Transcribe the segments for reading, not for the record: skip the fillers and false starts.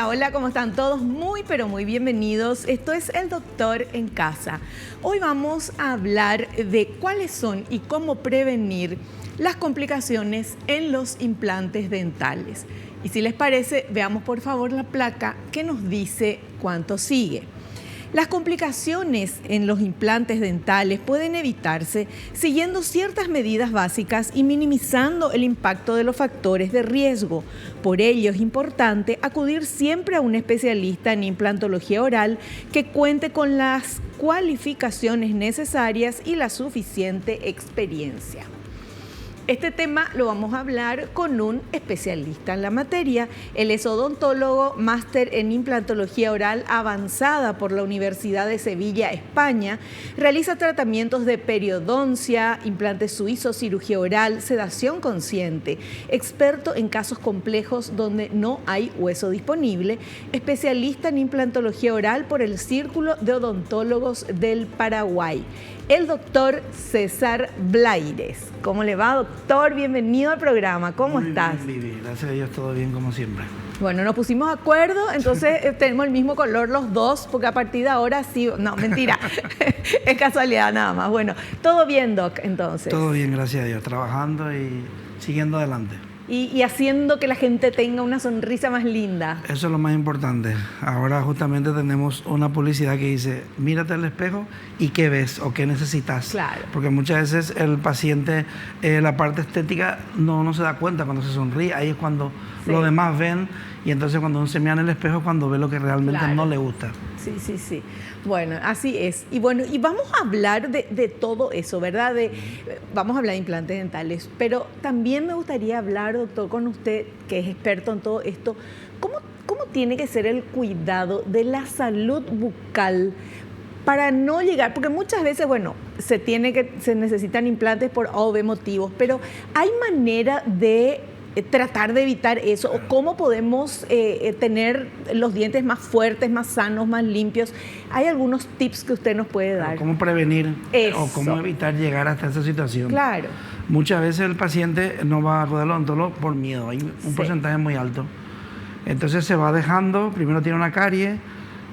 Hola, hola, ¿cómo están todos? Muy, pero muy bienvenidos. Esto es El Doctor en Casa. Hoy vamos a hablar de cuáles son y cómo prevenir las complicaciones en los implantes dentales. Y si les parece, veamos por favor la placa que nos dice cuánto sigue. Las complicaciones en los implantes dentales pueden evitarse siguiendo ciertas medidas básicas y minimizando el impacto de los factores de riesgo. Por ello es importante acudir siempre a un especialista en implantología oral que cuente con las cualificaciones necesarias y la suficiente experiencia. Este tema lo vamos a hablar con un especialista en la materia. Él es odontólogo, máster en implantología oral avanzada por la Universidad de Sevilla, España. Realiza tratamientos de periodoncia, implantes suizos, cirugía oral, sedación consciente. Experto en casos complejos donde no hay hueso disponible. Especialista en implantología oral por el Círculo de Odontólogos del Paraguay. El doctor César Blaires. ¿Cómo le va, doctor? Bienvenido al programa. ¿Cómo estás? Muy bien, Vivi. Gracias a Dios, todo bien como siempre. Bueno, nos pusimos de acuerdo, entonces tenemos el mismo color los dos, porque a partir de ahora sí... No, mentira. Es casualidad nada más. Bueno, ¿todo bien, Doc, entonces? Todo bien, gracias a Dios. Trabajando y siguiendo adelante. Y haciendo que la gente tenga una sonrisa más linda. Eso es lo más importante. Ahora justamente tenemos una publicidad que dice, mírate al espejo y qué ves o qué necesitas. Claro. Porque muchas veces el paciente, la parte estética no se da cuenta cuando se sonríe. Ahí es cuando los demás ven y entonces cuando uno se mira en el espejo es cuando ve lo que realmente no le gusta. Sí. Bueno, así es. Y bueno, y vamos a hablar de todo eso, ¿verdad? Vamos a hablar de implantes dentales, pero también me gustaría hablar, doctor, con usted, que es experto en todo esto, ¿cómo tiene que ser el cuidado de la salud bucal para no llegar? Porque muchas veces, bueno, se necesitan implantes por A o B motivos, pero ¿hay manera de tratar de evitar eso? ¿O cómo podemos tener los dientes más fuertes, más sanos, más limpios? ¿Hay algunos tips que usted nos puede dar? ¿Cómo prevenir eso, o cómo evitar llegar hasta esa situación? Claro. Muchas veces el paciente no va a acudir al odontólogo por miedo, hay un porcentaje muy alto. Entonces se va dejando, primero tiene una carie,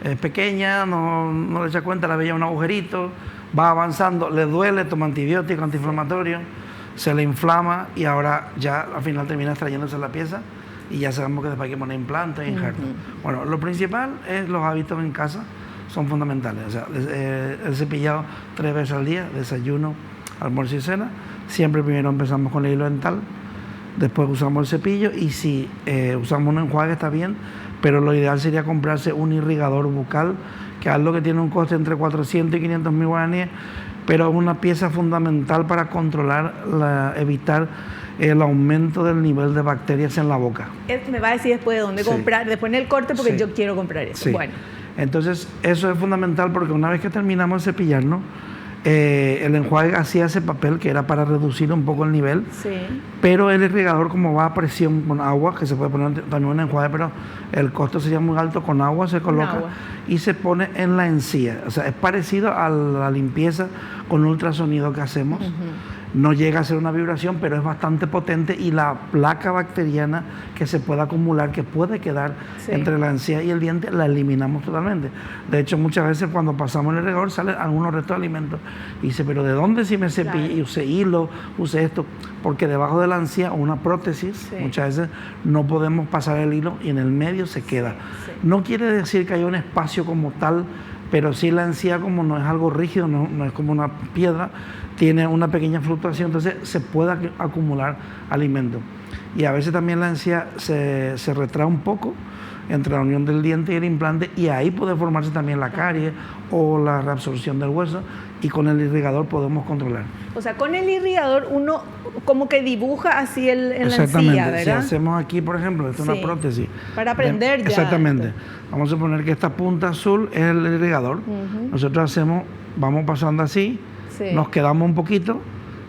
es pequeña, no le echa cuenta, la veía un agujerito, va avanzando, le duele, toma antibiótico, antiinflamatorio, se le inflama y ahora ya al final termina extrayéndose la pieza y ya sabemos que después hay que poner implantes e injertos. Bueno, lo principal es los hábitos en casa, son fundamentales. O sea, el cepillado 3 veces al día, desayuno, almuerzo y cena. Siempre primero empezamos con el hilo dental, después usamos el cepillo y si usamos un enjuague está bien, pero lo ideal sería comprarse un irrigador bucal, que es algo que tiene un coste entre 400 y 500 mil guaraníes, pero es una pieza fundamental para controlar, evitar el aumento del nivel de bacterias en la boca. Me va a decir después de dónde comprar, después en el corte, porque yo quiero comprar eso. Sí. Bueno. Entonces, eso es fundamental porque una vez que terminamos de cepillarnos, el enjuague hacía ese papel que era para reducir un poco el nivel, pero el irrigador, como va a presión con agua, que se puede poner también un enjuague, pero el costo sería muy alto, con agua se coloca y se pone en la encía. O sea, es parecido a la limpieza con ultrasonido que hacemos. No llega a ser una vibración, pero es bastante potente y la placa bacteriana que se puede acumular, que puede quedar entre la encía y el diente, la eliminamos totalmente. De hecho, muchas veces cuando pasamos el irrigador salen algunos restos de alimentos y dice, pero ¿de dónde si me cepillé? Y usé hilo, usé esto, porque debajo de la encía una prótesis, muchas veces no podemos pasar el hilo y en el medio se queda. No quiere decir que haya un espacio como tal, pero sí la encía, como no es algo rígido, no es como una piedra, tiene una pequeña fluctuación, entonces se puede acumular alimento. Y a veces también la encía se retrae un poco entre la unión del diente y el implante y ahí puede formarse también la carie o la reabsorción del hueso y con el irrigador podemos controlar. O sea, con el irrigador uno como que dibuja así en la encía, ¿verdad? Exactamente. Si hacemos aquí, por ejemplo, esta es una prótesis. Para aprender ya. Exactamente. Vamos a suponer que esta punta azul es el irrigador. Nosotros vamos pasando así, nos quedamos un poquito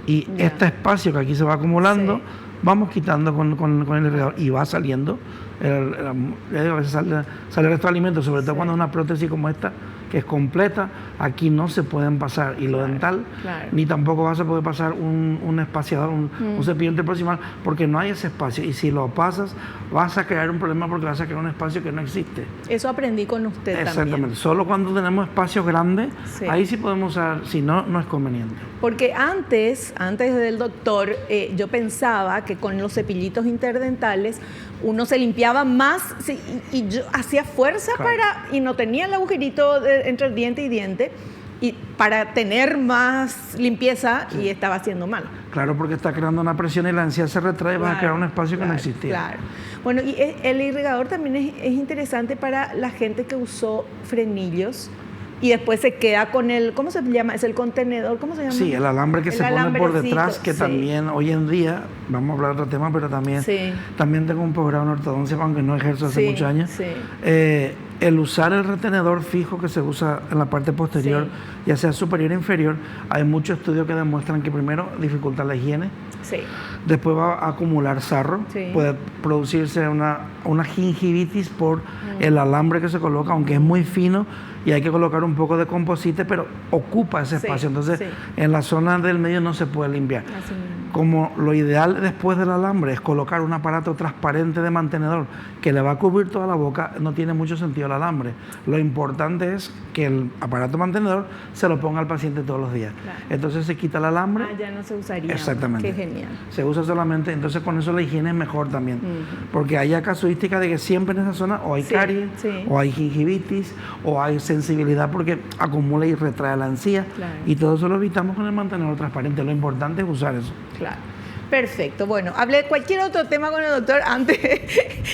y este espacio que aquí se va acumulando, vamos quitando con el irrigador y va saliendo. A veces sale el resto de alimentos, sobre todo cuando es una prótesis como esta, que es completa, aquí no se pueden pasar hilo dental, ni tampoco vas a poder pasar un espaciador, un cepillo interproximal, porque no hay ese espacio. Y si lo pasas, vas a crear un problema porque vas a crear un espacio que no existe. Eso aprendí con usted también. Exactamente. Solo cuando tenemos espacios grandes, ahí sí podemos usar, si no, no es conveniente. Porque antes del doctor, yo pensaba que con los cepillitos interdentales uno se limpiaba más y yo hacía fuerza y no tenía el agujerito entre diente y diente y para tener más limpieza y estaba haciendo mal. Claro, porque está creando una presión y la encía se retrae y vas a crear un espacio que no existía. Claro. Bueno, y el irrigador también es interesante para la gente que usó frenillos y después se queda con el, ¿cómo se llama? ¿Es el contenedor? ¿Cómo se llama? Sí, el alambre que se pone por detrás, que también hoy en día, vamos a hablar de otro tema, pero también tengo un posgrado en ortodoncia, aunque no ejerzo hace muchos años. El usar el retenedor fijo que se usa en la parte posterior, ya sea superior o inferior, hay muchos estudios que demuestran que primero dificulta la higiene, después va a acumular sarro, puede producirse una gingivitis por el alambre que se coloca, aunque es muy fino y hay que colocar un poco de composite, pero ocupa ese espacio, entonces en la zona del medio no se puede limpiar. Como lo ideal después del alambre es colocar un aparato transparente de mantenedor que le va a cubrir toda la boca, no tiene mucho sentido el alambre. Lo importante es que el aparato mantenedor se lo ponga al paciente todos los días. Entonces se quita el alambre. Ya no se usaría. Exactamente. Qué genial. Se usa solamente, entonces con eso la higiene es mejor también. Porque hay casuística de que siempre en esa zona o hay caries, o hay gingivitis, o hay sensibilidad porque acumula y retrae la encía. Y todo eso lo evitamos con el mantenedor transparente. Lo importante es usar eso. Claro. Perfecto. Bueno, hablé de cualquier otro tema con el doctor antes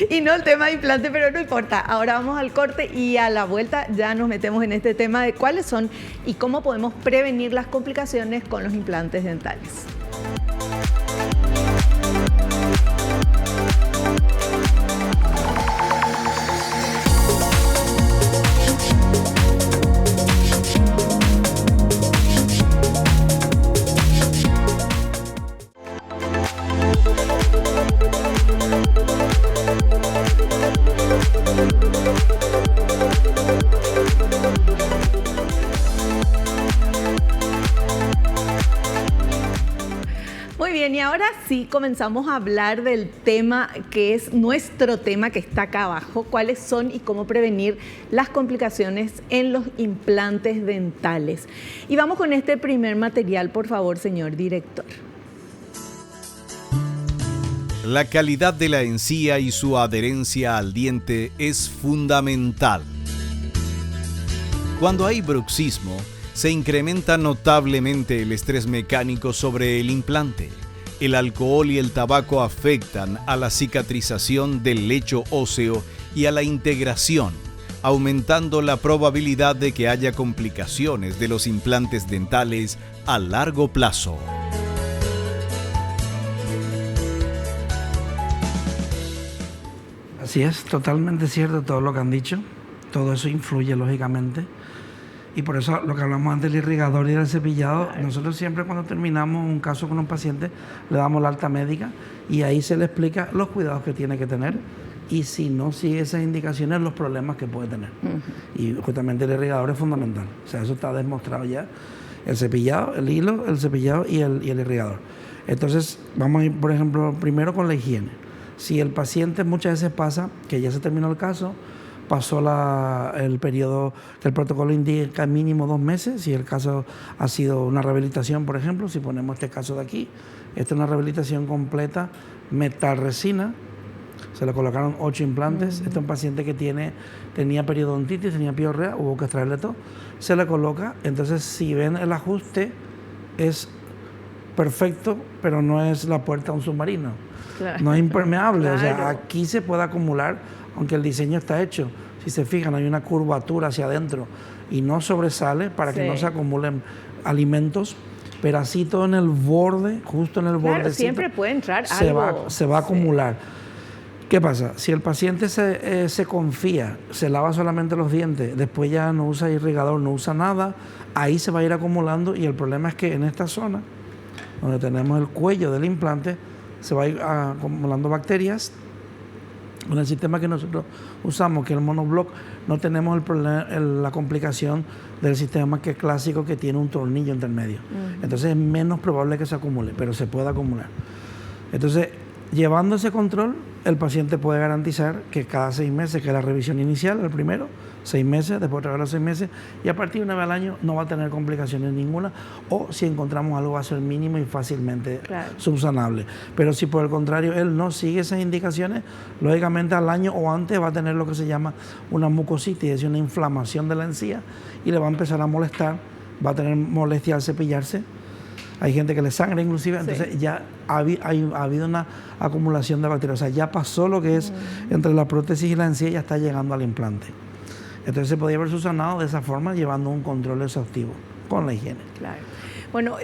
y no el tema de implante, pero no importa. Ahora vamos al corte y a la vuelta ya nos metemos en este tema de cuáles son y cómo podemos prevenir las complicaciones con los implantes dentales. Muy bien, y ahora sí comenzamos a hablar del tema que es nuestro tema que está acá abajo, cuáles son y cómo prevenir las complicaciones en los implantes dentales. Y vamos con este primer material, por favor, señor director. La calidad de la encía y su adherencia al diente es fundamental. Cuando hay bruxismo, se incrementa notablemente el estrés mecánico sobre el implante. El alcohol y el tabaco afectan a la cicatrización del lecho óseo y a la integración, aumentando la probabilidad de que haya complicaciones de los implantes dentales a largo plazo. Así es, totalmente cierto todo lo que han dicho. Todo eso influye, lógicamente. Y por eso lo que hablamos antes del irrigador y del cepillado, nosotros siempre cuando terminamos un caso con un paciente le damos la alta médica y ahí se le explica los cuidados que tiene que tener y si no sigue esas indicaciones, los problemas que puede tener. Y justamente el irrigador es fundamental. O sea, eso está demostrado ya. El cepillado, el hilo, el cepillado y el irrigador. Entonces, vamos a ir, por ejemplo, primero con la higiene. Si el paciente muchas veces pasa que ya se terminó el caso, pasó el periodo que el protocolo indica mínimo 2 meses, si el caso ha sido una rehabilitación, por ejemplo, si ponemos este caso de aquí, esta es una rehabilitación completa, metalresina, se le colocaron 8 implantes, este es un paciente que tenía periodontitis, tenía piorrea, hubo que extraerle todo, se le coloca, entonces si ven el ajuste es perfecto, pero no es la puerta a un submarino, no es impermeable, o sea, aquí se puede acumular, aunque el diseño está hecho, si se fijan hay una curvatura hacia adentro y no sobresale para que no se acumulen alimentos, pero así todo en el borde, justo en el borde siempre puede entrar algo. Se va a acumular. ¿Qué pasa? Si el paciente se confía, se lava solamente los dientes, después ya no usa irrigador, no usa nada, ahí se va a ir acumulando y el problema es que en esta zona, donde tenemos el cuello del implante, se va a ir acumulando bacterias Con el sistema que nosotros usamos, que es el monoblock, no tenemos el problema, la complicación del sistema que es clásico, que tiene un tornillo intermedio. Entonces es menos probable que se acumule, pero se puede acumular. Entonces, llevando ese control, el paciente puede garantizar que cada 6 meses, que es la revisión inicial, el primero, 6 meses, después otra vez los 6 meses, y a partir de una vez al año no va a tener complicaciones ninguna, o si encontramos algo va a ser mínimo y fácilmente subsanable. Pero si por el contrario él no sigue esas indicaciones, lógicamente al año o antes va a tener lo que se llama una mucositis, es decir, una inflamación de la encía, y le va a empezar a molestar, va a tener molestia al cepillarse. Hay gente que le sangra inclusive, entonces ya ha habido una acumulación de bacterias. O sea, ya pasó lo que es entre la prótesis y la encía, ya está llegando al implante. Entonces se podía haber subsanado de esa forma, llevando un control exhaustivo con la higiene. Claro. Bueno,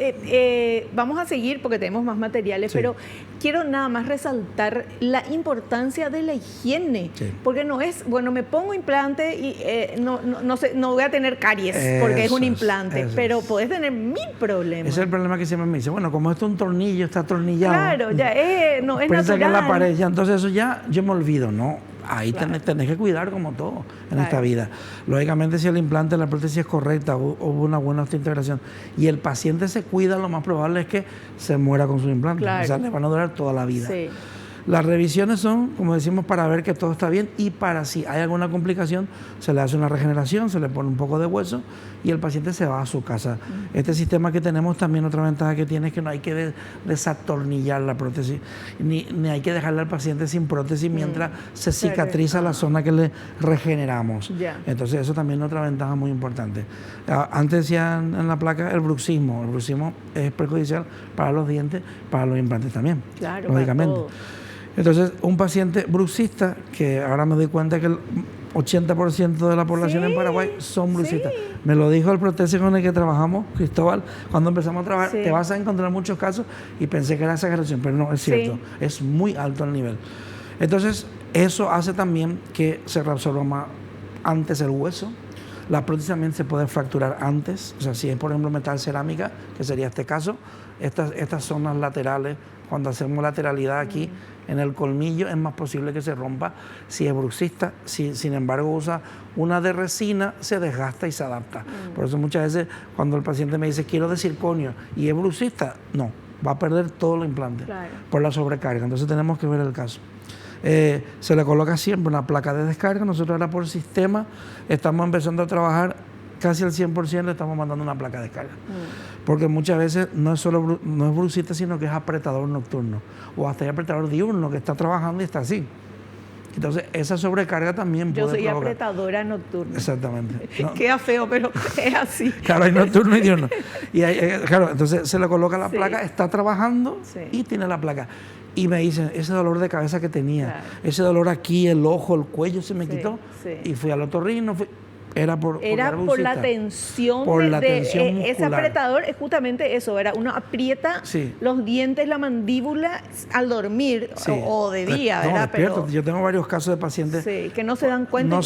vamos a seguir porque tenemos más materiales, pero quiero nada más resaltar la importancia de la higiene, porque no es, bueno, me pongo implante y no voy a tener caries porque es un implante, pero podés tener 1000 problemas. Ese es el problema que siempre me dice, bueno, como esto es un tornillo, está atornillado. Claro, ya no es natural. Que en la pared, ya, entonces eso ya yo me olvido, ¿no? Ahí tenés que cuidar como todo en esta vida. Lógicamente, si el implante, la prótesis es correcta, hubo una buena osteointegración y el paciente se cuida, lo más probable es que se muera con su implante. O sea, le van a durar toda la vida. Sí. Las revisiones son, como decimos, para ver que todo está bien y para si hay alguna complicación, se le hace una regeneración, se le pone un poco de hueso y el paciente se va a su casa. Este sistema que tenemos también, otra ventaja que tiene es que no hay que desatornillar la prótesis, ni hay que dejarle al paciente sin prótesis mientras se cicatriza la zona que le regeneramos. Entonces eso también es otra ventaja muy importante. Antes decían en la placa el bruxismo. El bruxismo es perjudicial para los dientes, para los implantes también, lógicamente. Entonces, un paciente bruxista, que ahora me doy cuenta que el 80% de la población en Paraguay son bruxistas. Me lo dijo el protésico con el que trabajamos, Cristóbal, cuando empezamos a trabajar, te vas a encontrar muchos casos y pensé que era exageración, pero no, es cierto, es muy alto el nivel. Entonces, eso hace también que se reabsorba más antes el hueso. La prótesis también se puede fracturar antes, o sea, si es por ejemplo metal cerámica, que sería este caso, estas zonas laterales, cuando hacemos lateralidad aquí en el colmillo, es más posible que se rompa si es bruxista. Si sin embargo usa una de resina, se desgasta y se adapta. Por eso muchas veces cuando el paciente me dice quiero de circonio y es bruxista, no, va a perder todo el implante por la sobrecarga. Entonces tenemos que ver el caso. Se le coloca siempre una placa de descarga. Nosotros ahora por sistema estamos empezando a trabajar casi al 100%, le estamos mandando una placa de descarga. Porque muchas veces no es bruxista, sino que es apretador nocturno o hasta el apretador diurno que está trabajando y está así. Entonces esa sobrecarga también puede provocar. Yo soy apretadora nocturna. Exactamente. No. Queda feo, pero es así. Claro, hay nocturno y diurno. Y claro, entonces se le coloca la placa, está trabajando y tiene la placa. Y me dicen, ese dolor de cabeza que tenía, ese dolor aquí, el ojo, el cuello se me quitó. Y fui al otorrino, era por la tensión muscular. Ese apretador es justamente eso, uno aprieta los dientes, la mandíbula al dormir o de día, ¿verdad? Pero yo tengo varios casos de pacientes que no se dan cuenta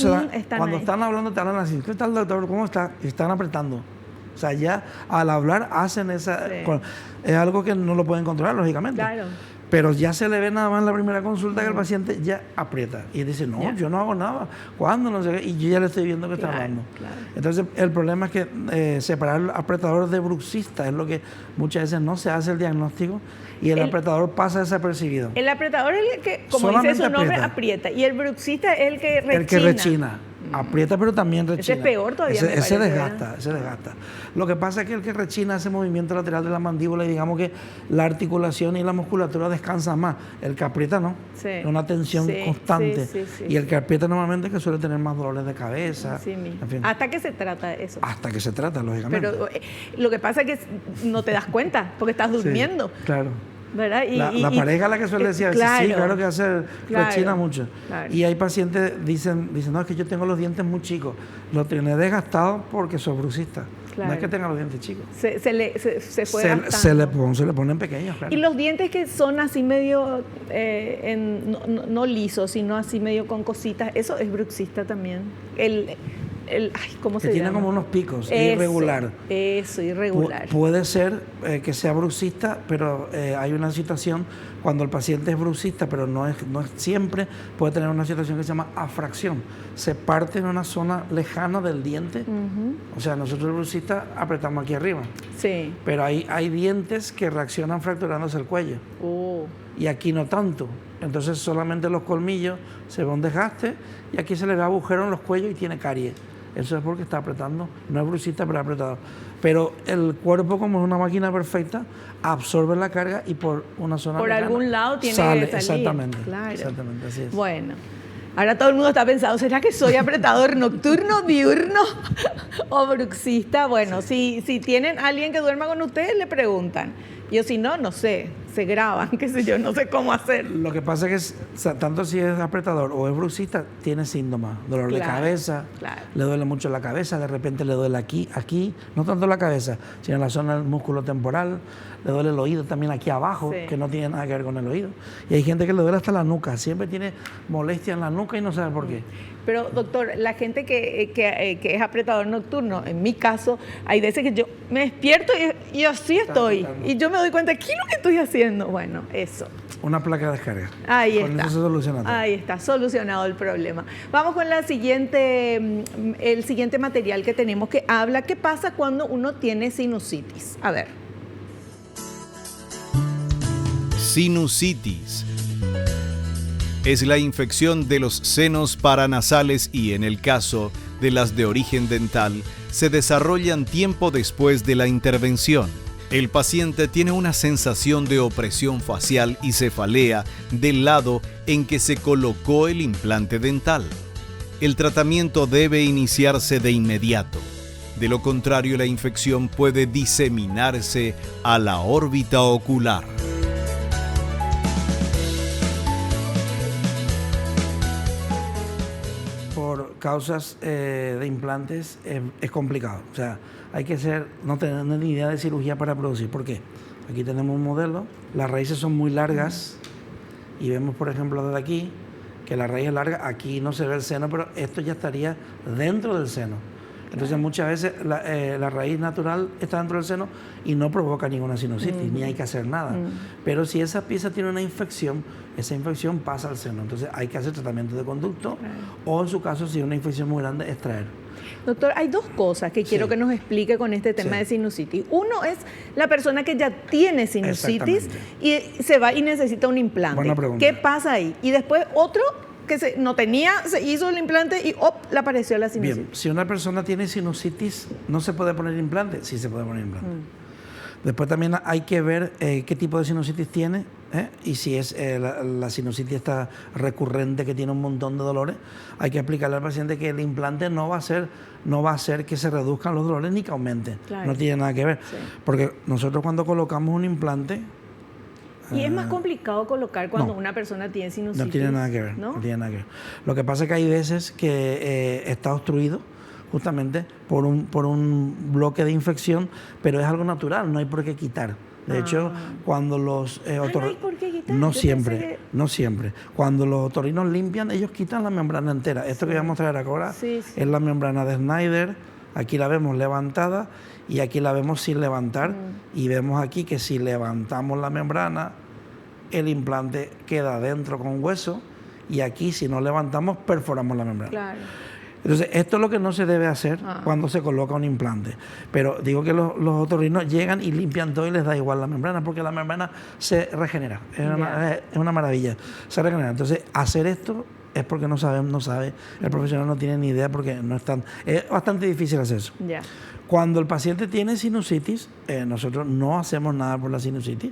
cuando están hablando te hablan así, ¿qué tal doctor? ¿Cómo está? Y están apretando. O sea, ya al hablar hacen esa... Es algo que no lo pueden controlar, lógicamente. Claro. Pero ya se le ve nada más en la primera consulta que el paciente ya aprieta y dice, no, yo no hago nada. ¿Cuándo? No sé qué. Y yo ya le estoy viendo que está hablando. Entonces, el problema es que separar el apretador de bruxista es lo que muchas veces no se hace el diagnóstico y el apretador pasa desapercibido. El apretador es el que, como solamente dice su nombre, aprieta. Y el bruxista es el que rechina. El que rechina. Aprieta, pero también rechina. Ese es peor todavía. Ese desgasta. Lo que pasa es que el que rechina hace movimiento lateral de la mandíbula y digamos que la articulación y la musculatura descansan más. El que aprieta no. Es una tensión constante. Y el que aprieta normalmente es que suele tener más dolores de cabeza. En fin. ¿Hasta qué se trata eso? Hasta que se trata, lógicamente. Pero lo que pasa es que no te das cuenta porque estás durmiendo. Claro. ¿Verdad? La pareja la que suele decir, sí, claro que hace, rechina mucho. Y hay pacientes dicen, no, es que yo tengo los dientes muy chicos. Los tiene desgastados porque soy bruxista. No es que tenga los dientes chicos. Se fue gastando. Se le ponen pequeños, claro. Y los dientes que son así medio, no lisos, sino así medio con cositas, eso es bruxista también. ¿cómo se que llama? tiene como unos picos, Eso, irregular. Eso, irregular. Puede ser que sea bruxista, pero hay una situación cuando el paciente es bruxista, pero no es siempre, puede tener una situación que se llama afracción. Se parte en una zona lejana del diente. O sea, nosotros el bruxista apretamos aquí arriba. Sí. Pero hay dientes que reaccionan fracturándose el cuello. Y aquí no tanto. Entonces solamente los colmillos se ve un desgaste y aquí se le ve agujero en los cuellos y tiene caries. Eso es porque está apretando, no es bruxista, pero apretado. Pero el cuerpo, como es una máquina perfecta, absorbe la carga y por una zona por lejana algún lado tiene sale, que salir. exactamente. Claro. Exactamente, así es. Bueno, ahora todo el mundo está pensando, ¿será que soy apretador nocturno, diurno o bruxista? Bueno, si tienen alguien que duerma con ustedes, le preguntan. Yo si no, no sé, se graban, qué sé yo, no sé cómo hacer. Lo que pasa es que tanto si es apretador o es bruxista, tiene síntomas, dolor de cabeza, le duele mucho la cabeza, de repente le duele aquí, no tanto la cabeza, sino en la zona del músculo temporal, le duele el oído también aquí abajo, que no tiene nada que ver con el oído. Y hay gente que le duele hasta la nuca, siempre tiene molestia en la nuca y no sabe por qué. Pero, doctor, la gente que es apretador nocturno, en mi caso, hay veces que yo me despierto y así estoy. Y yo me doy cuenta, ¿qué es lo que estoy haciendo? Bueno, eso. Una placa de descarga. Ahí con está. Eso se soluciona todo. Ahí está, solucionado el problema. Vamos con el siguiente material que tenemos que habla, ¿qué pasa cuando uno tiene sinusitis? A ver. Sinusitis es la infección de los senos paranasales y, en el caso de las de origen dental, se desarrollan tiempo después de la intervención. El paciente tiene una sensación de opresión facial y cefalea del lado en que se colocó el implante dental. El tratamiento debe iniciarse de inmediato. De lo contrario, la infección puede diseminarse a la órbita ocular. Por causas de implantes es complicado. O sea, hay que no tener ni idea de cirugía para producir. ¿Por qué? Aquí tenemos un modelo, las raíces son muy largas y vemos, por ejemplo, desde aquí, que la raíz es larga, aquí no se ve el seno, pero esto ya estaría dentro del seno. Entonces muchas veces la raíz natural está dentro del seno y no provoca ninguna sinusitis, ni hay que hacer nada. Pero si esa pieza tiene una infección, esa infección pasa al seno. Entonces hay que hacer tratamiento de conducto o en su caso, si es una infección muy grande, extraer. Doctor, hay dos cosas que quiero que nos explique con este tema de sinusitis. Uno es la persona que ya tiene sinusitis y se va y necesita un implante. Buena pregunta. ¿Qué pasa ahí? Y después otro que no tenía, se hizo el implante y le apareció la sinusitis. Bien, si una persona tiene sinusitis, ¿no se puede poner implante? Sí se puede poner implante. Después también hay que ver qué tipo de sinusitis tiene y si es la sinusitis está recurrente, que tiene un montón de dolores, hay que explicarle al paciente que el implante no va a hacer que se reduzcan los dolores ni que aumente. No tiene nada que ver. Porque nosotros cuando colocamos un implante... ¿Y es más complicado colocar cuando una persona tiene sinusitis? No tiene nada que ver. ¿No? No tiene nada que ver. Lo que pasa es que hay veces que está obstruido justamente por un bloque de infección, pero es algo natural, no hay por qué quitar. De hecho, cuando los ¿no hay por qué quitar? no siempre. Cuando los otorrinos limpian, ellos quitan la membrana entera. Esto que voy a mostrar ahora es la membrana de Snyder. Aquí la vemos levantada y aquí la vemos sin levantar. Y vemos aquí que si levantamos la membrana, el implante queda dentro con hueso, y aquí si no levantamos, perforamos la membrana. Claro. Entonces, esto es lo que no se debe hacer cuando se coloca un implante. Pero digo que los otorrinos llegan y limpian todo y les da igual la membrana, porque la membrana se regenera. Es una maravilla. Se regenera. Entonces, hacer esto es porque no sabe. El profesional no tiene ni idea porque es bastante difícil hacer eso. Cuando el paciente tiene sinusitis, nosotros no hacemos nada por la sinusitis.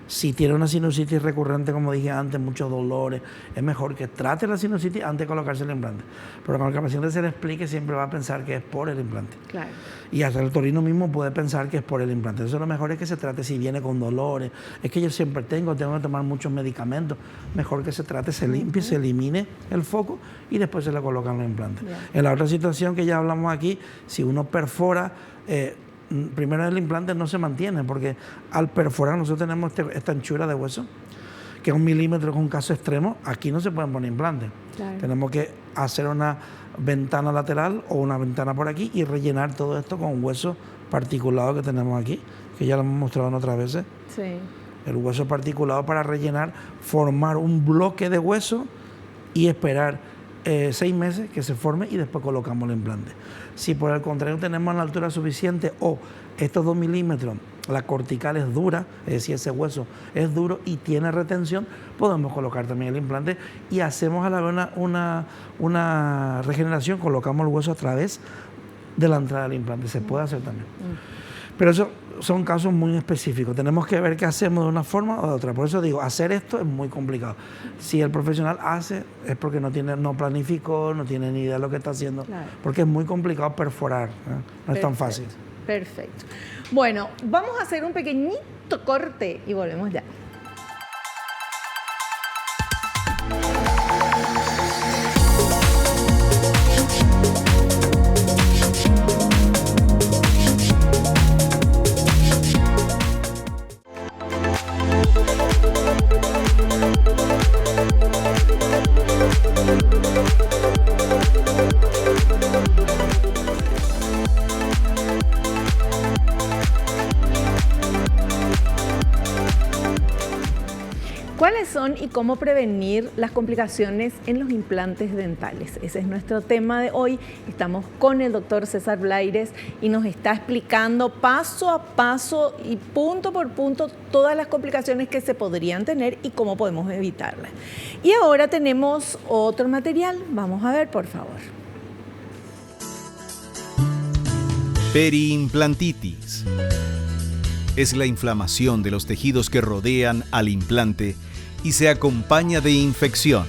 Si tiene una sinusitis recurrente, como dije antes, muchos dolores, es mejor que trate la sinusitis antes de colocarse el implante. Pero cuando el paciente se le explique, siempre va a pensar que es por el implante. Claro. Y hasta el otorrino mismo puede pensar que es por el implante. Entonces lo mejor es que se trate si viene con dolores. Es que yo siempre tengo que tomar muchos medicamentos. Mejor que se trate, se limpie, se elimine el foco y después se le colocan los implantes. En la otra situación que ya hablamos aquí, si uno perfora... primero el implante no se mantiene, porque al perforar nosotros tenemos esta anchura de hueso, que es 1 milímetro, con un caso extremo, aquí no se pueden poner implantes. Tenemos que hacer ventana lateral o una ventana por aquí y rellenar todo esto con un hueso particulado que tenemos aquí, que ya lo hemos mostrado en otras veces. Sí. El hueso particulado para rellenar, formar un bloque de hueso y esperar 6 meses que se forme y después colocamos el implante. Si por el contrario tenemos la altura suficiente o estos 2 milímetros, la cortical es dura, es decir, ese hueso es duro y tiene retención, podemos colocar también el implante y hacemos a la vez una regeneración, colocamos el hueso a través de la entrada del implante, se puede hacer también. Pero eso son casos muy específicos, tenemos que ver qué hacemos de una forma o de otra. Por eso digo, hacer esto es muy complicado. Si el profesional hace, es porque no planificó, no tiene ni idea de lo que está haciendo, claro, porque es muy complicado perforar, no es tan fácil. Perfecto. Bueno, vamos a hacer un pequeñito corte y volvemos ya. ¿Cuáles son y cómo prevenir las complicaciones en los implantes dentales? Ese es nuestro tema de hoy. Estamos con el doctor César Blaires y nos está explicando paso a paso y punto por punto todas las complicaciones que se podrían tener y cómo podemos evitarlas. Y ahora tenemos otro material. Vamos a ver, por favor. Periimplantitis. Es la inflamación de los tejidos que rodean al implante y se acompaña de infección.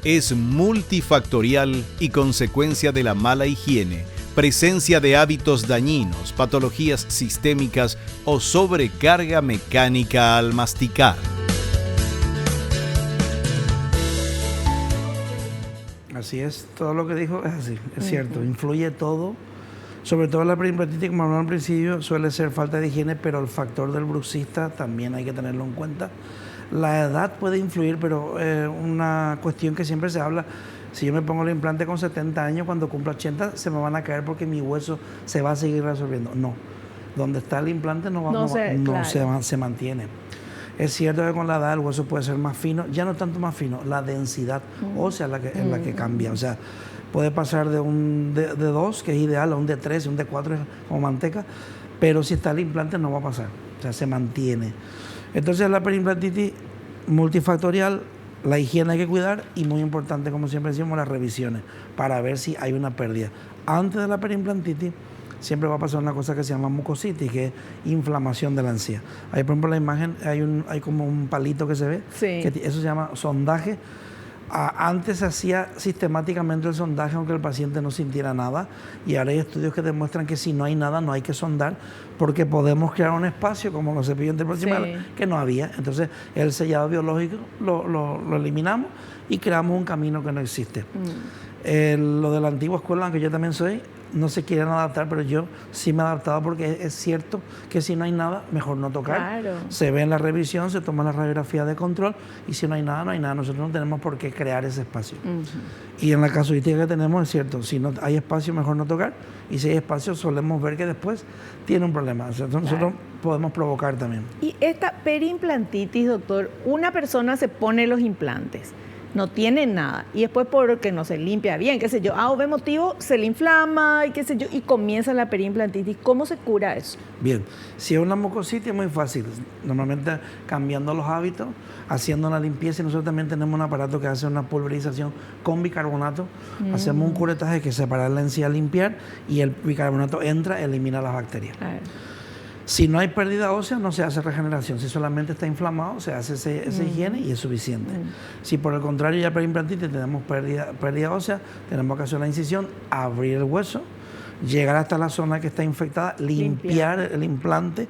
Es multifactorial y consecuencia de la mala higiene, presencia de hábitos dañinos, patologías sistémicas o sobrecarga mecánica al masticar. Así es, todo lo que dijo es así, es cierto, influye todo. Sobre todo la periimplantitis, como hablamos al principio, suele ser falta de higiene, pero el factor del bruxista también hay que tenerlo en cuenta. La edad puede influir, pero una cuestión que siempre se habla, si yo me pongo el implante con 70 años, cuando cumpla 80 se me van a caer porque mi hueso se va a seguir resolviendo. No, donde está el implante se mantiene. Es cierto que con la edad el hueso puede ser más fino, ya no tanto más fino, la densidad ósea es la que cambia, o sea, puede pasar de un D2, que es ideal, a un D3, un D4 como manteca, pero si está el implante no va a pasar, o sea, se mantiene. Entonces la periimplantitis multifactorial, la higiene hay que cuidar y muy importante, como siempre decimos, las revisiones para ver si hay una pérdida. Antes de la periimplantitis siempre va a pasar una cosa que se llama mucositis, que es inflamación de la encía. Ahí, por ejemplo, la imagen, hay como un palito que se ve, que eso se llama sondaje. Antes se hacía sistemáticamente el sondaje aunque el paciente no sintiera nada, y ahora hay estudios que demuestran que si no hay nada no hay que sondar porque podemos crear un espacio como los cepillos interproximales que no había. Entonces el sellado biológico lo eliminamos y creamos un camino que no existe. Lo de la antigua escuela, aunque yo también soy, no se quieren adaptar, pero yo sí me he adaptado porque es cierto que si no hay nada, mejor no tocar. Claro. Se ve en la revisión, se toma la radiografía de control y si no hay nada, no hay nada. Nosotros no tenemos por qué crear ese espacio. Y en la casuística que tenemos es cierto, si no hay espacio, mejor no tocar, y si hay espacio, solemos ver que después tiene un problema. O sea, nosotros podemos provocar también. Y esta periimplantitis, doctor, una persona se pone los implantes, no tiene nada, y después porque no se limpia bien, qué sé yo, o ve motivo, se le inflama y qué sé yo, y comienza la periimplantitis. ¿Cómo se cura eso? Bien, si es una mucositis es muy fácil, normalmente cambiando los hábitos, haciendo una limpieza, y nosotros también tenemos un aparato que hace una pulverización con bicarbonato, hacemos un curetaje que separa la encía, limpiar, y el bicarbonato entra, elimina las bacterias. Si no hay pérdida ósea, no se hace regeneración. Si solamente está inflamado, se hace esa higiene y es suficiente. Si por el contrario ya periimplantitis tenemos pérdida ósea, tenemos que hacer la incisión, abrir el hueso, llegar hasta la zona que está infectada, limpiar el implante.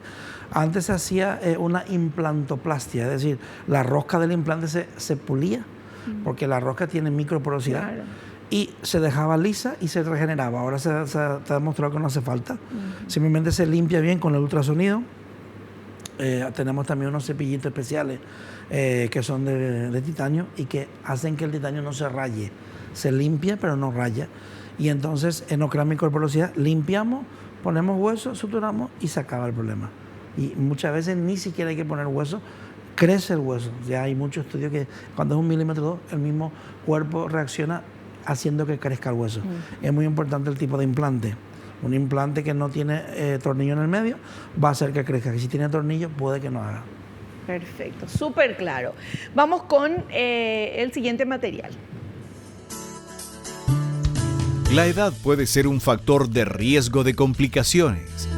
Antes se hacía una implantoplastia, es decir, la rosca del implante se pulía, porque la rosca tiene microporosidad. Y se dejaba lisa y se regeneraba. Ahora se ha demostrado que no hace falta. Simplemente se limpia bien con el ultrasonido. Tenemos también unos cepillitos especiales que son de titanio y que hacen que el titanio no se raye. se limpia pero no raya. Y entonces en Ocrami Corporosidad limpiamos, ponemos hueso, suturamos y se acaba el problema. Y muchas veces ni siquiera hay que poner hueso, crece el hueso. Ya hay muchos estudios que cuando es 1,2 milímetros, el mismo cuerpo reacciona haciendo que crezca el hueso. Es muy importante el tipo de implante. Un implante que no tiene tornillo en el medio va a hacer que crezca. Y si tiene tornillo, puede que no haga. Perfecto, súper claro. Vamos con el siguiente material. La edad puede ser un factor de riesgo de complicaciones.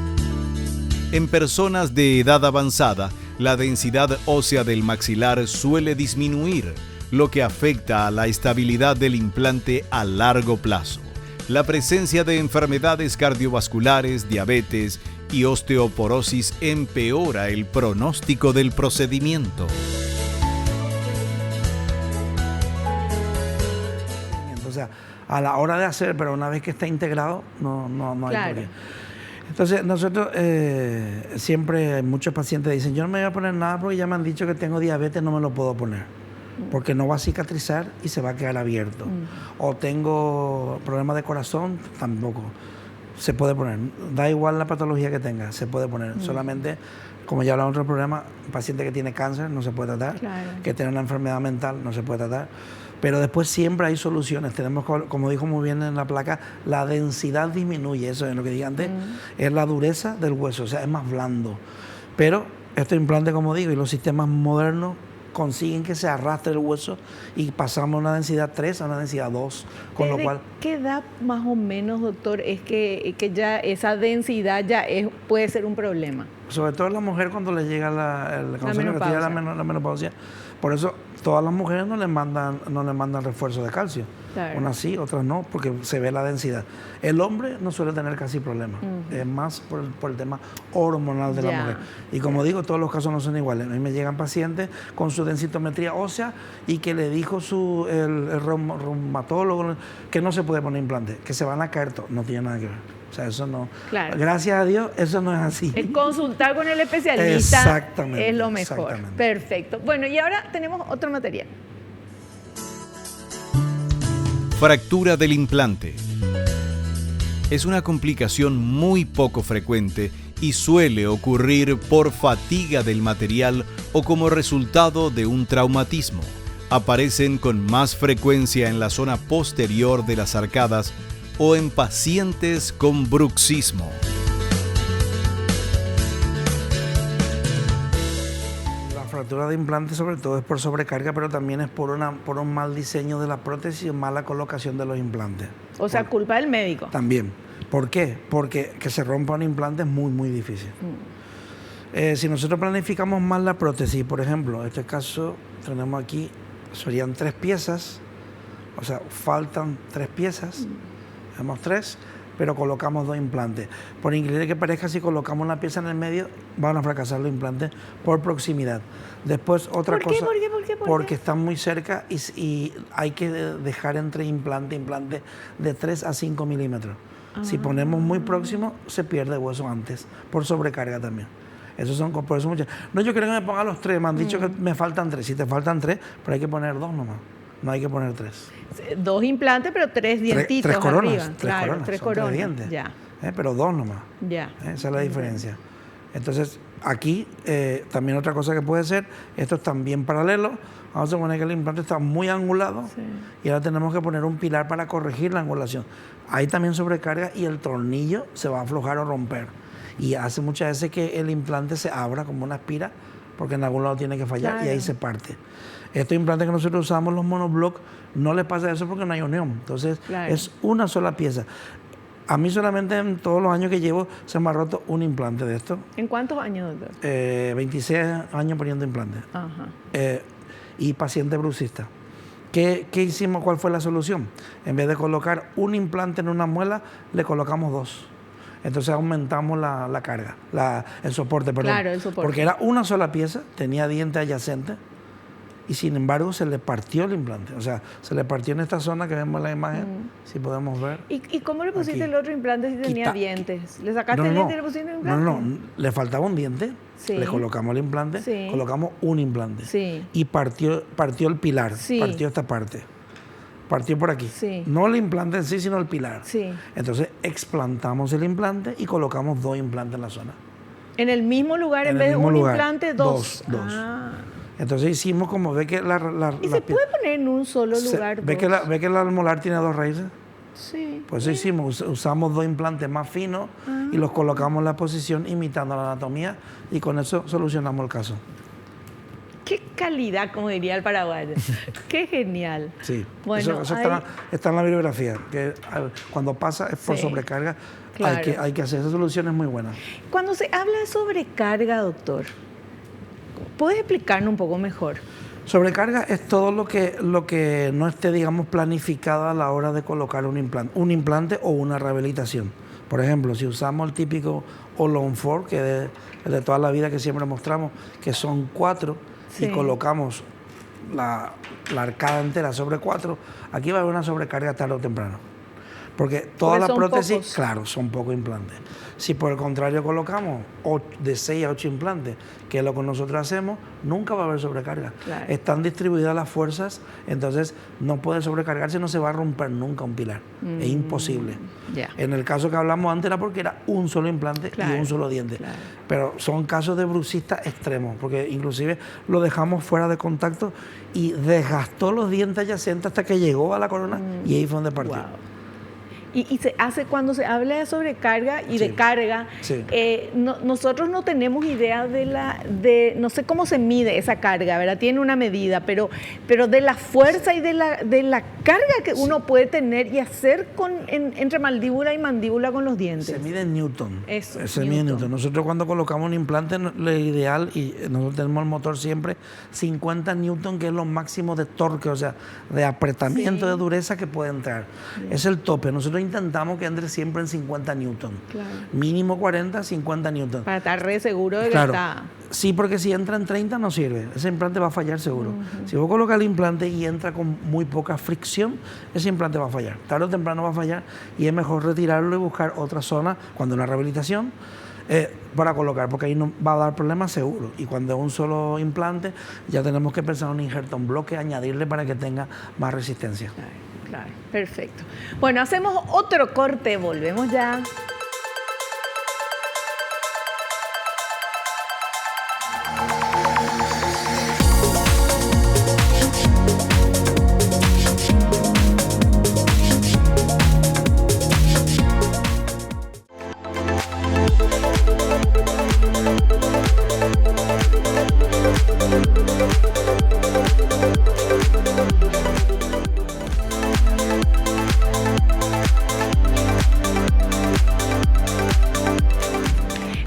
En personas de edad avanzada, la densidad ósea del maxilar suele disminuir, lo que afecta a la estabilidad del implante a largo plazo. La presencia de enfermedades cardiovasculares, diabetes y osteoporosis empeora el pronóstico del procedimiento. O sea, a la hora de hacer, pero una vez que está integrado, no hay por qué. Entonces, nosotros siempre, muchos pacientes dicen, yo no me voy a poner nada porque ya me han dicho que tengo diabetes, no me lo puedo poner. Porque no va a cicatrizar y se va a quedar abierto. O tengo problemas de corazón, tampoco. Se puede poner. Da igual la patología que tenga, se puede poner. Solamente, como ya hablamos en otro programa, un paciente que tiene cáncer no se puede tratar, que tiene una enfermedad mental no se puede tratar. Pero después siempre hay soluciones. Tenemos, como dijo muy bien en la placa, la densidad disminuye. Eso es lo que dije antes, es la dureza del hueso, o sea, es más blando. Pero estos implantes, como digo, y los sistemas modernos consiguen que se arrastre el hueso y pasamos una densidad 3 a una densidad 2, con lo cual... ¿Qué edad más o menos, doctor, es que ya esa densidad ya puede ser un problema? Sobre todo la mujer cuando le llega la menopausia. Por eso todas las mujeres no le mandan refuerzo de calcio. Claro. Unas sí, otras no, porque se ve la densidad. El hombre no suele tener casi problemas. Es más por el tema hormonal de la mujer. Y como digo, todos los casos no son iguales. A mí me llegan pacientes con su densitometría ósea y que le dijo el reumatólogo que no se puede poner implante, que se van a caer todos. No tiene nada que ver. O sea, eso no. Claro. Gracias a Dios, eso no es así. El consultar con el especialista es lo mejor. Perfecto. Bueno, y ahora tenemos otro material. Fractura del implante. Es una complicación muy poco frecuente y suele ocurrir por fatiga del material o como resultado de un traumatismo. Aparecen con más frecuencia en la zona posterior de las arcadas o en pacientes con bruxismo. La fractura de implante sobre todo es por sobrecarga, pero también es por un mal diseño de la prótesis y mala colocación de los implantes. O sea, culpa del médico. También. ¿Por qué? Porque que se rompa un implante es muy, muy difícil. Si nosotros planificamos mal la prótesis, por ejemplo, en este caso tenemos aquí, serían 3 piezas, o sea, faltan 3 piezas. Tenemos 3, pero colocamos 2 implantes. Por increíble que parezca, si colocamos una pieza en el medio, van a fracasar los implantes por proximidad. Después, otra cosa, porque están muy cerca y hay que dejar entre implante de 3 a 5 milímetros. Si ponemos muy próximo, se pierde hueso antes, por sobrecarga también. Esos son por eso muchas. No, yo creo que me ponga los 3, me han dicho que me faltan 3. Si te faltan 3, pero hay que poner 2 nomás. No hay que poner 3. 2 implantes, pero 3 dientitos 3 coronas, arriba. Claro, 3 coronas. 3 dientes. Ya. Pero 2 nomás. Ya. Esa es la diferencia. Entonces, aquí también otra cosa que puede ser, estos están bien paralelos. Vamos a poner que el implante está muy angulado y ahora tenemos que poner un pilar para corregir la angulación. Ahí también sobrecarga y el tornillo se va a aflojar o romper. Y hace muchas veces que el implante se abra como una espira, porque en algún lado tiene que fallar y ahí se parte. Estos implantes que nosotros usamos, los monoblock, no les pasa eso porque no hay unión. Entonces, es una sola pieza. A mí solamente en todos los años que llevo se me ha roto un implante de esto. ¿En cuántos años, doctor? 26 años poniendo implantes. Ajá. Y paciente bruxista. ¿Qué hicimos? ¿Cuál fue la solución? En vez de colocar un implante en una muela, le colocamos 2. Entonces aumentamos la carga, el soporte, perdón. Claro, el soporte. Porque era una sola pieza, tenía diente adyacente y sin embargo se le partió el implante. O sea, se le partió en esta zona que vemos en la imagen, si podemos ver. ¿Y cómo le pusiste el otro implante si tenía dientes? ¿Le sacaste el diente y le pusiste el implante? No, le faltaba un diente, le colocamos el implante, colocamos un implante y partió el pilar, partió esta parte. partió por aquí. Sí. No el implante en sí, sino el pilar. Sí. Entonces explantamos el implante y colocamos 2 implantes en la zona. En el mismo lugar, en vez de un implante, dos. Ah. Entonces hicimos como ve que ¿Y se puede poner en un solo lugar ve que el almolar tiene 2 raíces. Sí. Pues eso hicimos, usamos 2 implantes más finos y los colocamos en la posición imitando la anatomía y con eso solucionamos el caso. Qué calidad, como diría el paraguayo. Qué genial. Sí, bueno, eso está en la bibliografía, que cuando pasa es por sobrecarga, claro. hay que hacer esas soluciones muy buenas. Cuando se habla de sobrecarga, doctor, ¿puedes explicarnos un poco mejor? Sobrecarga es todo lo que no esté, digamos, planificado a la hora de colocar un implante o una rehabilitación. Por ejemplo, si usamos el típico All-on-4, que es de toda la vida que siempre mostramos, que son 4, y colocamos la arcada entera sobre 4, aquí va a haber una sobrecarga tarde o temprano. Porque todas las prótesis, pocos. Claro, son pocos implantes. Si por el contrario colocamos de 6 a 8 implantes, que es lo que nosotros hacemos, nunca va a haber sobrecarga. Claro. Están distribuidas las fuerzas, entonces no puede sobrecargarse, no se va a romper nunca un pilar. Es imposible. Yeah. En el caso que hablamos antes era porque era un solo implante y un solo diente. Claro. Pero son casos de brucistas extremos, porque inclusive lo dejamos fuera de contacto y desgastó los dientes adyacentes hasta que llegó a la corona y ahí fue donde partió. Wow. Y se hace, cuando se habla de sobrecarga y de carga, nosotros no tenemos idea no sé cómo se mide esa carga, ¿verdad? Tiene una medida, pero de la fuerza y de la carga que uno puede tener y hacer entre mandíbula y mandíbula con los dientes. Se mide en Newton. Eso, se mide en Newton. Nosotros cuando colocamos un implante, lo ideal, y nosotros tenemos el motor siempre, 50 Newton, que es lo máximo de torque, o sea, de apretamiento, de dureza que puede entrar. Es el tope. Nosotros intentamos que entre siempre en 50 Newton. Claro. Mínimo 40, 50 Newton. Para estar re seguro de que está... Sí, porque si entra en 30 no sirve. Ese implante va a fallar seguro. Si vos colocas el implante y entra con muy poca fricción, ese implante va a fallar. Tarde o temprano va a fallar y es mejor retirarlo y buscar otra zona cuando una rehabilitación para colocar, porque ahí no va a dar problemas seguro. Y cuando es un solo implante, ya tenemos que pensar en un injerto en bloque, añadirle para que tenga más resistencia. Claro, perfecto. Bueno, hacemos otro corte, volvemos ya.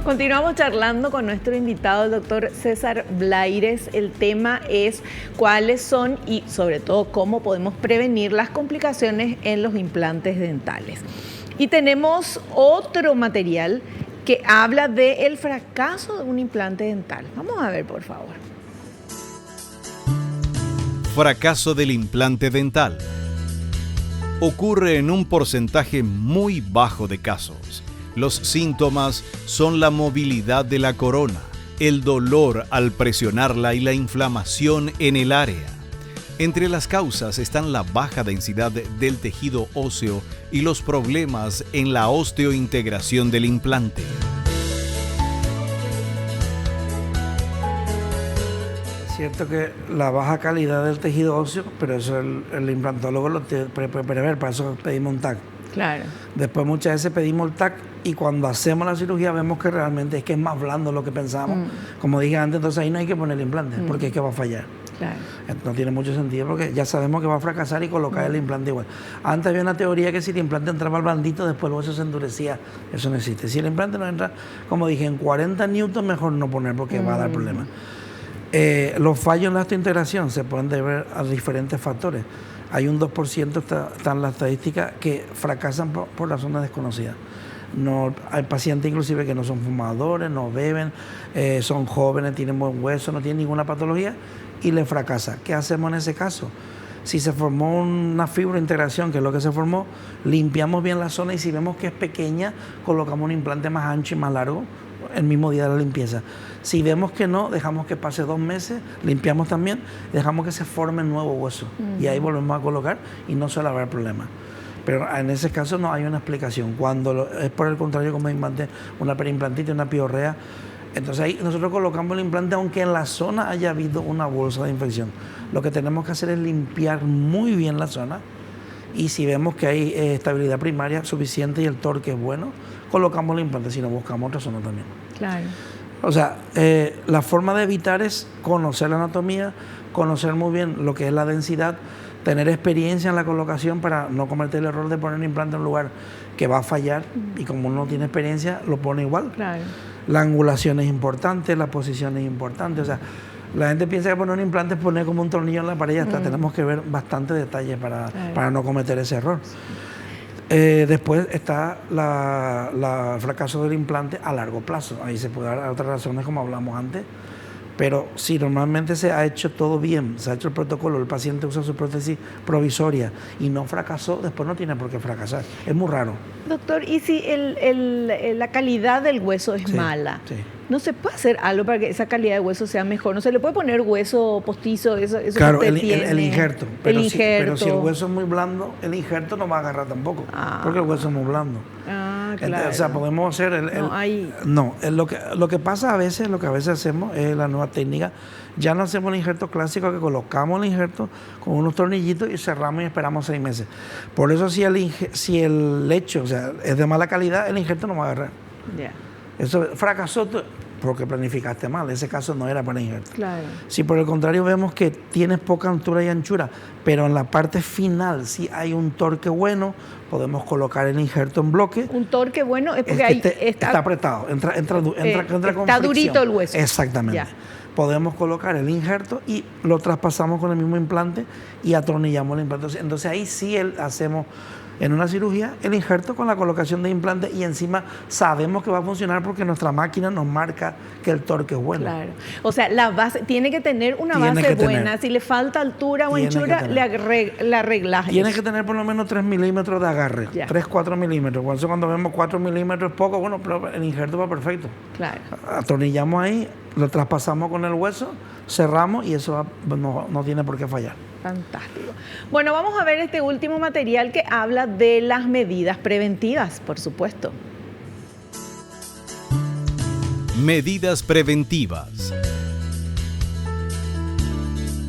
Continuamos charlando con nuestro invitado, el doctor César Blaires. El tema es cuáles son y sobre todo cómo podemos prevenir las complicaciones en los implantes dentales. Y tenemos otro material que habla del fracaso de un implante dental. Vamos a ver, por favor. Fracaso del implante dental. Ocurre en un porcentaje muy bajo de casos. Los síntomas son la movilidad de la corona, el dolor al presionarla y la inflamación en el área. Entre las causas están la baja densidad del tejido óseo y los problemas en la osteointegración del implante. Es cierto que la baja calidad del tejido óseo, pero eso el implantólogo lo puede prever, para eso pedimos un TAC. Claro. Después muchas veces pedimos el TAC y cuando hacemos la cirugía vemos que realmente es que es más blando lo que pensábamos. Como dije antes, entonces ahí no hay que poner el implante porque es que va a fallar. Claro. No tiene mucho sentido porque ya sabemos que va a fracasar y colocar el implante igual. Antes había una teoría que si el implante entraba al blandito, después el hueso se endurecía. Eso no existe. Si el implante no entra, como dije, en 40 newton, mejor no poner porque va a dar problemas. Los fallos en la osteointegración se pueden deber a diferentes factores. Hay un 2%, está en la estadística, que fracasan por razones desconocidas. No, hay pacientes inclusive que no son fumadores, no beben, son jóvenes, tienen buen hueso, no tienen ninguna patología y les fracasa. ¿Qué hacemos en ese caso? Si se formó una fibrointegración, que es lo que se formó, limpiamos bien la zona y si vemos que es pequeña, colocamos un implante más ancho y más largo el mismo día de la limpieza. Si vemos que no, dejamos que pase 2 meses, limpiamos también, dejamos que se forme nuevo hueso. Y ahí volvemos a colocar y no suele haber problema. Pero en ese caso no hay una explicación. Cuando es por el contrario, como implante, una perimplantitis, una piorrea, entonces ahí nosotros colocamos el implante aunque en la zona haya habido una bolsa de infección. Lo que tenemos que hacer es limpiar muy bien la zona y si vemos que hay estabilidad primaria suficiente y el torque es bueno, colocamos el implante, si no buscamos otra zona también. Claro. O sea, la forma de evitar es conocer la anatomía, conocer muy bien lo que es la densidad, tener experiencia en la colocación para no cometer el error de poner un implante en un lugar que va a fallar y como uno no tiene experiencia, lo pone igual. Claro. La angulación es importante, la posición es importante. O sea, la gente piensa que poner un implante es poner como un tornillo en la pared y ya está. Tenemos que ver bastantes detalles para no cometer ese error. Después está el fracaso del implante a largo plazo. Ahí se puede dar otras razones como hablamos antes. Pero si normalmente se ha hecho todo bien, se ha hecho el protocolo, el paciente usa su prótesis provisoria y no fracasó, después no tiene por qué fracasar. Es muy raro. Doctor, ¿y si la calidad del hueso es mala? Sí. ¿No se puede hacer algo para que esa calidad de hueso sea mejor? ¿No se le puede poner hueso postizo? Eso claro, que usted tiene? El injerto. Pero injerto. Si el hueso es muy blando, el injerto no va a agarrar tampoco, porque el hueso es muy blando. Claro. Entonces, o sea, podemos hacer lo que pasa a veces, lo que a veces hacemos es la nueva técnica. Ya no hacemos el injerto clásico, que colocamos el injerto con unos tornillitos y cerramos y esperamos 6 meses. Por eso si el lecho, o sea, es de mala calidad, el injerto no va a agarrar. Yeah. Eso fracasó porque planificaste mal. Ese caso no era para el injerto. Claro. Si por el contrario vemos que tienes poca altura y anchura, pero en la parte final si hay un torque bueno, podemos colocar el injerto en bloque. Un torque bueno es porque ahí está apretado, entra con está fricción. durito el hueso. Exactamente. Ya. Podemos colocar el injerto y lo traspasamos con el mismo implante y atornillamos el implante. Entonces ahí sí hacemos en una cirugía el injerto con la colocación de implante y encima sabemos que va a funcionar porque nuestra máquina nos marca que el torque es bueno. Claro. O sea, la base tiene que tener una base buena. Si le falta altura o anchura, le arreglas. Tiene que tener por lo menos 3 milímetros de agarre. 3, 4 milímetros. Por eso cuando vemos 4 milímetros es poco, bueno, pero el injerto va perfecto. Claro. Atornillamos ahí, lo traspasamos con el hueso, cerramos y eso no tiene por qué fallar. Fantástico. Bueno, vamos a ver este último material que habla de las medidas preventivas, por supuesto. Medidas preventivas.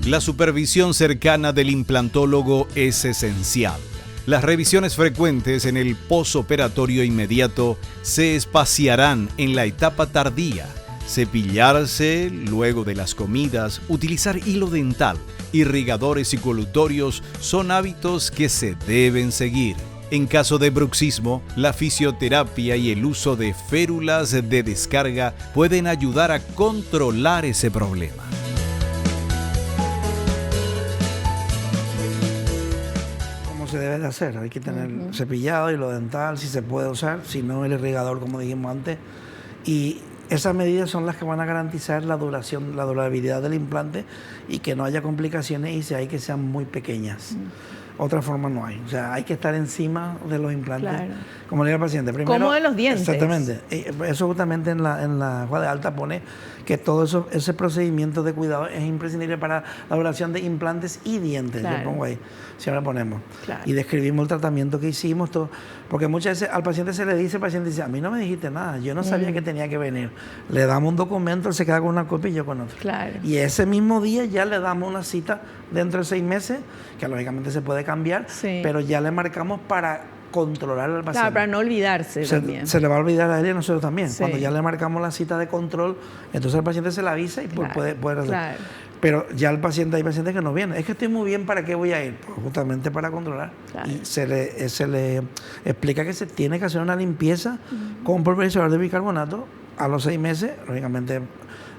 La supervisión cercana del implantólogo es esencial. Las revisiones frecuentes en el posoperatorio inmediato se espaciarán en la etapa tardía. Cepillarse luego de las comidas, utilizar hilo dental, irrigadores y colutorios son hábitos que se deben seguir. En caso de bruxismo, la fisioterapia y el uso de férulas de descarga pueden ayudar a controlar ese problema. ¿Cómo se debe de hacer? Hay que tener cepillado, hilo dental, si se puede usar, si no el irrigador, como dijimos antes. Y esas medidas son las que van a garantizar la durabilidad del implante y que no haya complicaciones y si hay que sean muy pequeñas. Otra forma no hay. O sea, hay que estar encima de los implantes. Claro. Como le digo al paciente. Primero, como de los dientes. Exactamente. Eso justamente en la hoja de alta pone que todo ese procedimiento de cuidado es imprescindible para la duración de implantes y dientes. Claro. Yo pongo ahí, siempre ponemos. Claro. Y describimos el tratamiento que hicimos, todo. Porque muchas veces al paciente se le dice, el paciente dice, a mí no me dijiste nada, yo no sabía que tenía que venir. Le damos un documento, él se queda con una copia y yo con otra. Claro. Y ese mismo día ya le damos una cita dentro de 6 meses, que lógicamente se puede cambiar, pero ya le marcamos para controlar al paciente. Claro, para no olvidarse también. Se le va a olvidar a él y a nosotros también. Cuando ya le marcamos la cita de control, entonces el paciente se la avisa y puede hacer. Claro. Pero ya hay pacientes que no vienen. Es que estoy muy bien, ¿para qué voy a ir? Pues justamente para controlar. Claro. Y se le explica que se tiene que hacer una limpieza con pulverizador de bicarbonato a los 6 meses. Lógicamente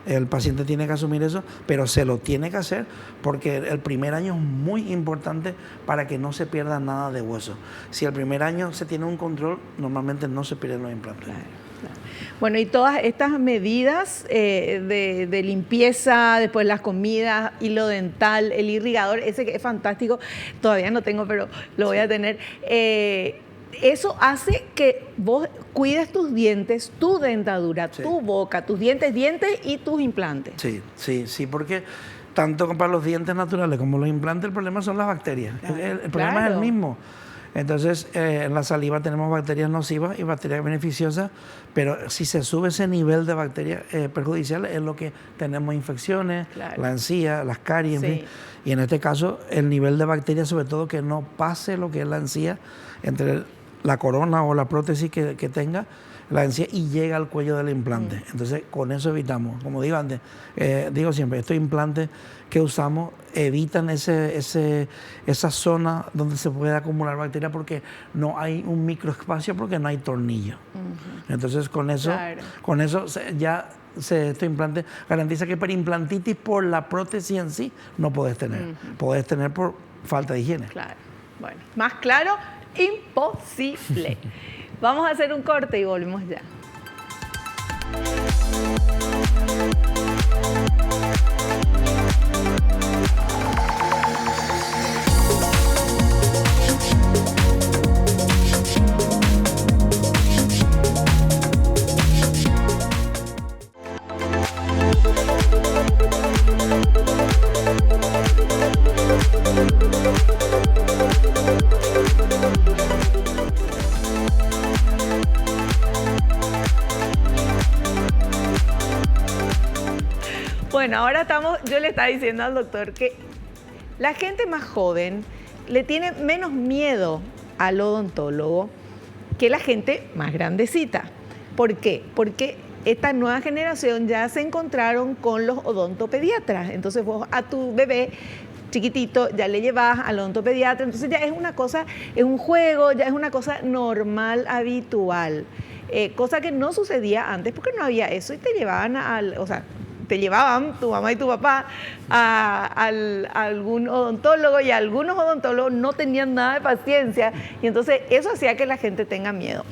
el paciente tiene que asumir eso, pero se lo tiene que hacer porque el primer año es muy importante para que no se pierda nada de hueso. Si el primer año se tiene un control, normalmente no se pierden los implantes. Claro. Bueno, y todas estas medidas de limpieza, después las comidas, hilo dental, el irrigador, ese que es fantástico, todavía no tengo, pero lo voy a tener. eso hace que vos cuides tus dientes, tu dentadura, tu boca, tus dientes y tus implantes. Sí, porque tanto para los dientes naturales como los implantes, el problema son las bacterias. El problema es el mismo. Entonces, en la saliva tenemos bacterias nocivas y bacterias beneficiosas, pero si se sube ese nivel de bacterias perjudiciales, es lo que tenemos infecciones, la encía, las caries, en fin. Y en este caso, el nivel de bacterias, sobre todo que no pase lo que es la encía, entre la corona o la prótesis que tenga la encía y llega al cuello del implante. Entonces, con eso evitamos. Como digo antes, digo siempre, estos implantes que usamos evitan esa zona donde se puede acumular bacterias porque no hay un microespacio, porque no hay tornillo. Entonces, con eso este implante garantiza que perimplantitis por la prótesis en sí no podés tener. Podés tener por falta de higiene. Claro. Bueno, más claro, imposible. Vamos a hacer un corte y volvemos ya. Bueno, ahora yo le estaba diciendo al doctor que la gente más joven le tiene menos miedo al odontólogo que la gente más grandecita. ¿Por qué? Porque esta nueva generación ya se encontraron con los odontopediatras. Entonces vos a tu bebé chiquitito ya le llevas al odontopediatra, entonces ya es una cosa, es un juego, ya es una cosa normal, habitual. Cosa que no sucedía antes porque no había eso y te llevaban te llevaban tu mamá y tu papá a algún odontólogo y algunos odontólogos no tenían nada de paciencia y entonces eso hacía que la gente tenga miedo.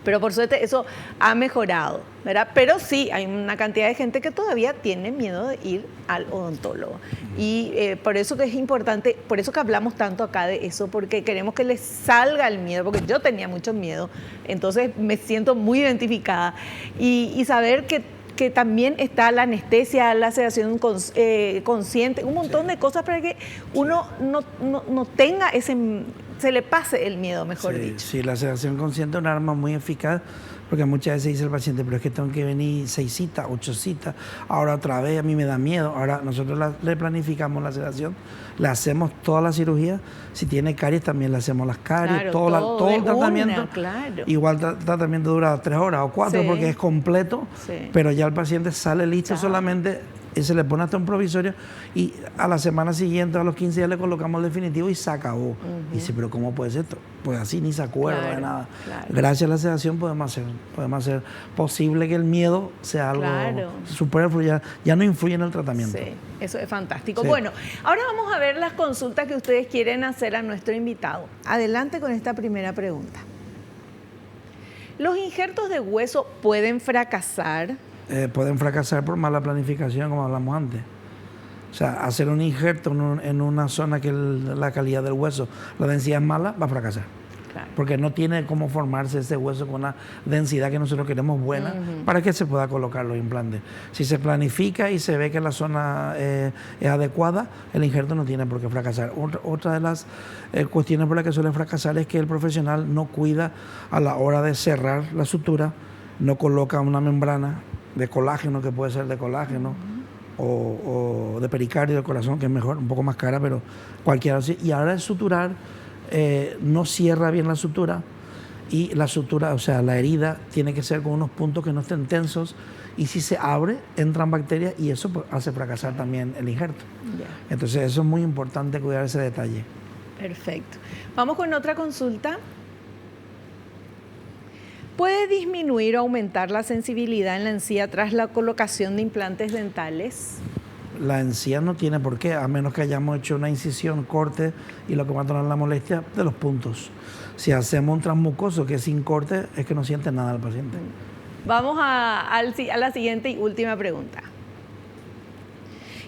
Pero por suerte eso ha mejorado, ¿verdad? Pero sí, hay una cantidad de gente que todavía tiene miedo de ir al odontólogo. Y por eso que es importante, por eso que hablamos tanto acá de eso, porque queremos que les salga el miedo, porque yo tenía mucho miedo, entonces me siento muy identificada. Y saber que también está la anestesia, la sedación consciente, un montón de cosas para que uno no tenga se le pase el miedo, mejor dicho. Sí, la sedación consciente es un arma muy eficaz, porque muchas veces dice el paciente, pero es que tengo que venir 6 citas, 8 citas, ahora otra vez, a mí me da miedo. Ahora nosotros le planificamos la sedación, le hacemos toda la cirugía, si tiene caries también le hacemos las caries, todo el tratamiento. Igual el tratamiento dura 3 horas o 4 porque es completo, pero ya el paciente sale listo solamente. Y se le pone hasta un provisorio y a la semana siguiente, a los 15 días, le colocamos el definitivo y se acabó. Y dice, pero ¿cómo puede ser esto? Pues así ni se acuerda de nada. Gracias a la sedación podemos hacer posible que el miedo sea algo superfluo, ya no influye en el tratamiento. Sí, eso es fantástico. Bueno, ahora vamos a ver las consultas que ustedes quieren hacer a nuestro invitado. Adelante con esta primera pregunta. ¿Los injertos de hueso pueden fracasar? Pueden fracasar por mala planificación, como hablamos antes. O sea, hacer un injerto en una zona que la calidad del hueso, la densidad es mala, va a fracasar. Porque no tiene cómo formarse ese hueso con una densidad que nosotros queremos buena para que se pueda colocar los implantes. Si se planifica y se ve que la zona es adecuada, el injerto no tiene por qué fracasar. Otra de las cuestiones por las que suele fracasar es que el profesional no cuida a la hora de cerrar la sutura, no coloca una membrana de colágeno, que puede ser de colágeno, o de pericardio del corazón, que es mejor, un poco más cara, pero cualquiera. Y ahora el suturar no cierra bien la sutura, y la sutura, o sea, la herida tiene que ser con unos puntos que no estén tensos, y si se abre, entran bacterias y eso pues, hace fracasar también el injerto. Entonces eso es muy importante cuidar ese detalle. Perfecto. Vamos con otra consulta. ¿Puede disminuir o aumentar la sensibilidad en la encía tras la colocación de implantes dentales? La encía no tiene por qué, a menos que hayamos hecho una incisión, corte, y lo que va a tomar la molestia de los puntos. Si hacemos un transmucoso que es sin corte, es que no siente nada el paciente. Vamos a la siguiente y última pregunta.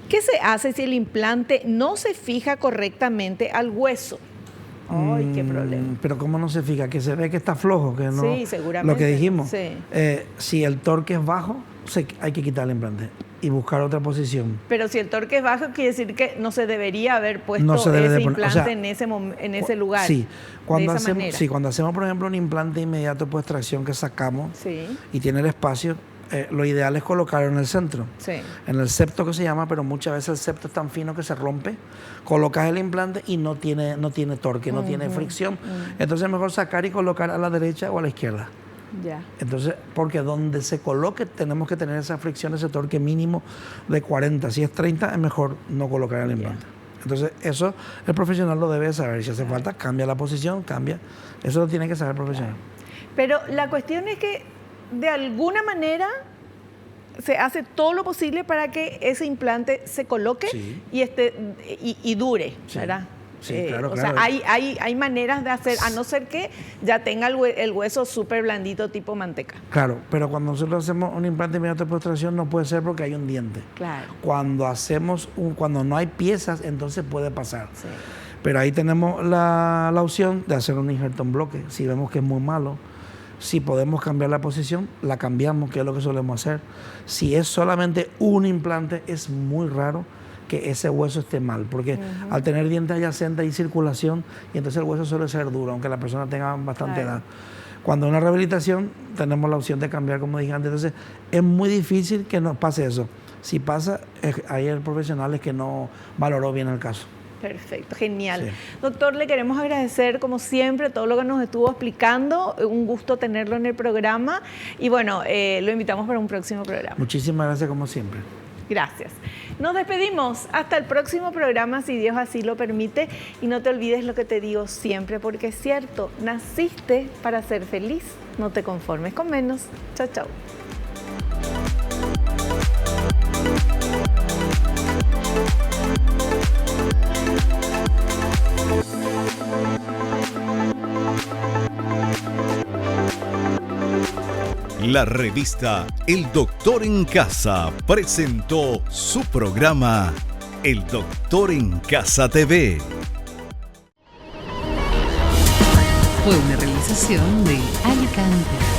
¿Qué se hace si el implante no se fija correctamente al hueso? ¡Ay, qué problema! Pero ¿cómo no se fija? Que se ve que está flojo, que no. Sí, seguramente. Lo que dijimos. Sí. Si el torque es bajo, hay que quitar el implante y buscar otra posición. Pero si el torque es bajo, quiere decir que no se debería haber puesto ese implante en ese lugar. Sí, cuando de esa manera. cuando hacemos, por ejemplo, un implante inmediato por extracción que sacamos y tiene el espacio, lo ideal es colocarlo en el centro, en el septo que se llama, pero muchas veces el septo es tan fino que se rompe. Colocas el implante y no tiene torque, no tiene fricción. Entonces es mejor sacar y colocar a la derecha o a la izquierda. Ya. Entonces, porque donde se coloque tenemos que tener esa fricción, ese torque mínimo de 40. Si es 30, es mejor no colocar el implante. Entonces, eso el profesional lo debe saber. Si hace falta, cambia la posición, cambia. Eso lo tiene que saber el profesional. Pero la cuestión es que de alguna manera se hace todo lo posible para que ese implante se coloque y dure, ¿verdad? Sí, claro, o sea, hay maneras de hacer, a no ser que ya tenga el hueso súper blandito tipo manteca. Claro, pero cuando nosotros hacemos un implante inmediato de post-extracción no puede ser porque hay un diente. Claro. Cuando no hay piezas, entonces puede pasar. Sí. Pero ahí tenemos la opción de hacer un injerto en bloque. Si vemos que es muy malo, si podemos cambiar la posición, la cambiamos, que es lo que solemos hacer. Si es solamente un implante, es muy raro que ese hueso esté mal, porque al tener dientes adyacentes hay circulación y entonces el hueso suele ser duro, aunque la persona tenga bastante edad. Cuando una rehabilitación tenemos la opción de cambiar, como dije antes, entonces es muy difícil que nos pase eso. Si pasa, ahí el profesional es que no valoró bien el caso. Perfecto, genial. Sí. Doctor, le queremos agradecer como siempre todo lo que nos estuvo explicando. Un gusto tenerlo en el programa y bueno, lo invitamos para un próximo programa. Muchísimas gracias como siempre. Gracias. Nos despedimos. Hasta el próximo programa, si Dios así lo permite. Y no te olvides lo que te digo siempre, porque es cierto, naciste para ser feliz. No te conformes con menos. Chao, chao. La revista El Doctor en Casa presentó su programa El Doctor en Casa TV. Fue una realización de Alicante.